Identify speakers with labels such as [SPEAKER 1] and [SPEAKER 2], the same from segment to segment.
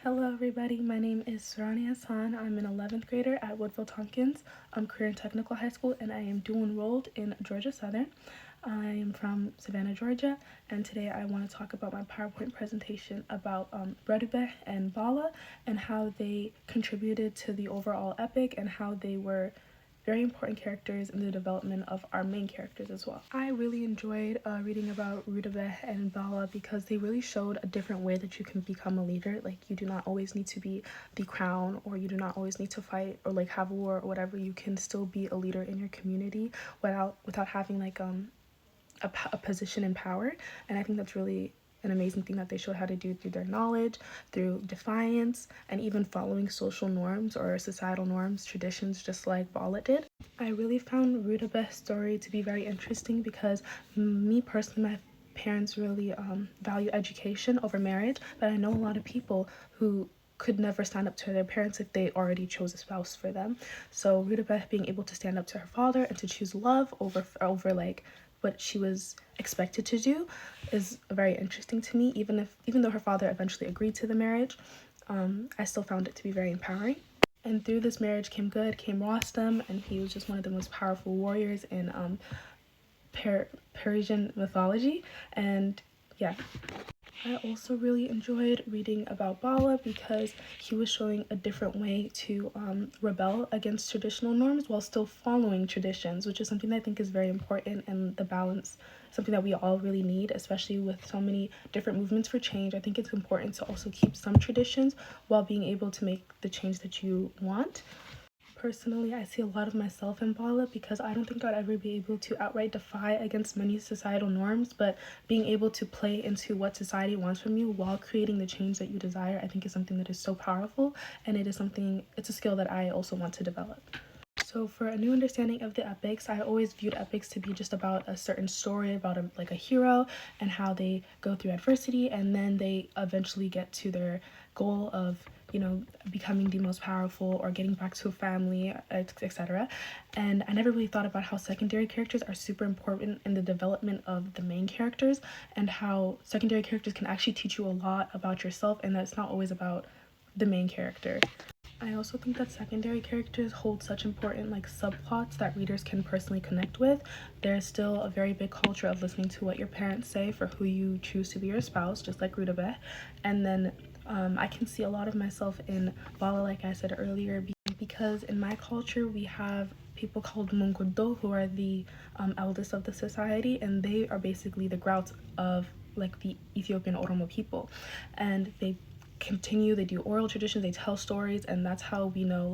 [SPEAKER 1] Hello everybody, my name is Surani Hassan. I'm an 11th grader at Woodville Tompkins Career and Technical High School, and I am dual enrolled in Georgia Southern. I am from Savannah, Georgia, and today I want to talk about my PowerPoint presentation about Rudabeh and Bala and how they contributed to the overall epic and how they were very important characters in the development of our main characters as well. I really enjoyed reading about Rudabeh and Bala because they really showed a different way that you can become a leader. Like, you do not always need to be the crown, or you do not always need to fight or like have war or whatever. You can still be a leader in your community without having like a position in power. And I think that's really an amazing thing that they showed how to do through their knowledge, through defiance, and even following social norms or societal norms, traditions, just like Bala did. I really found Rudabeh's story to be very interesting because me personally, my parents really value education over marriage, but I know a lot of people who could never stand up to their parents if they already chose a spouse for them. So Rudabeh being able to stand up to her father and to choose love over like what she was expected to do is very interesting to me. Even though her father eventually agreed to the marriage, I still found it to be very empowering. And through this marriage came Rostam, and he was just one of the most powerful warriors in Persian mythology. And yeah, I also really enjoyed reading about Bala because he was showing a different way to rebel against traditional norms while still following traditions, which is something that I think is very important, and the balance, something that we all really need, especially with so many different movements for change. I think it's important to also keep some traditions while being able to make the change that you want. Personally, I see a lot of myself in Bala because I don't think I'd ever be able to outright defy against many societal norms, but being able to play into what society wants from you while creating the change that you desire, I think is something that is so powerful, and it's a skill that I also want to develop. So for a new understanding of the epics, I always viewed epics to be just about a certain story about a hero and how they go through adversity and then they eventually get to their goal of, becoming the most powerful or getting back to a family, etc. And I never really thought about how secondary characters are super important in the development of the main characters, and how secondary characters can actually teach you a lot about yourself, and that it's not always about the main character. I also think that secondary characters hold such important subplots that readers can personally connect with. There's still a very big culture of listening to what your parents say for who you choose to be your spouse, just like Rudabeh. And then I can see a lot of myself in Bala, like I said earlier, because in my culture we have people called Munguddo, who are the eldest of the society, and they are basically the grouts of the Ethiopian Oromo people, and they do oral traditions, they tell stories, and that's how we know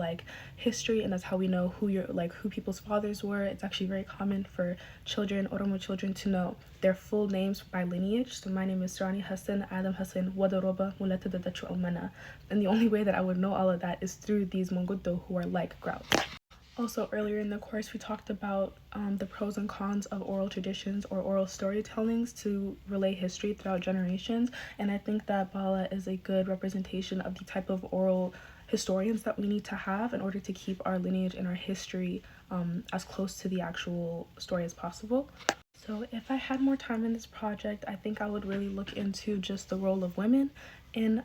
[SPEAKER 1] history, and that's how we know who people's fathers were. It's actually very common for Oromo children, to know their full names by lineage. So my name is Surani Hassan Adam Hassan Wadaroba Mulata Dadachu Almana, and the only way that I would know all of that is through these Monguddo, who are like grouts. Also, earlier in the course, we talked about the pros and cons of oral traditions or oral storytellings to relay history throughout generations, and I think that Bala is a good representation of the type of oral historians that we need to have in order to keep our lineage and our history as close to the actual story as possible. So if I had more time in this project, I think I would really look into just the role of women in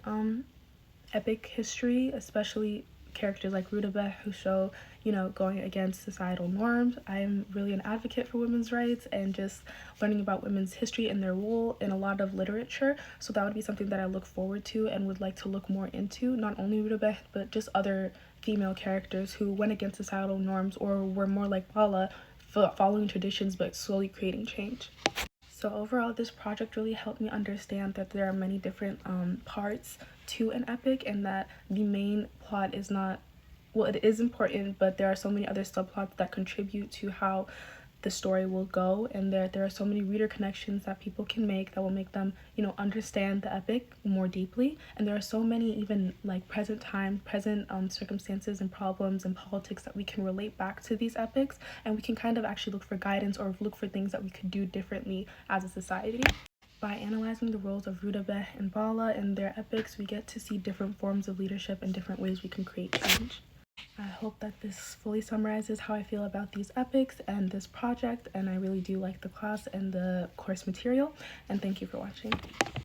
[SPEAKER 1] epic history, especially characters like Rudabeh, who show, going against societal norms. I'm really an advocate for women's rights and just learning about women's history and their role in a lot of literature. So that would be something that I look forward to and would like to look more into, not only Rudabeh, but just other female characters who went against societal norms or were more like Bala, following traditions but slowly creating change. So overall, this project really helped me understand that there are many different parts to an epic, and that the main plot is not, well, it is important, but there are so many other subplots that contribute to how the story will go, and there are so many reader connections that people can make that will make them, understand the epic more deeply. And there are so many even present circumstances and problems and politics that we can relate back to these epics, and we can kind of actually look for guidance or look for things that we could do differently as a society. By analyzing the roles of Rudabeh and Bala and their epics, we get to see different forms of leadership and different ways we can create change. I hope that this fully summarizes how I feel about these epics and this project, and I really do like the class and the course material, and thank you for watching.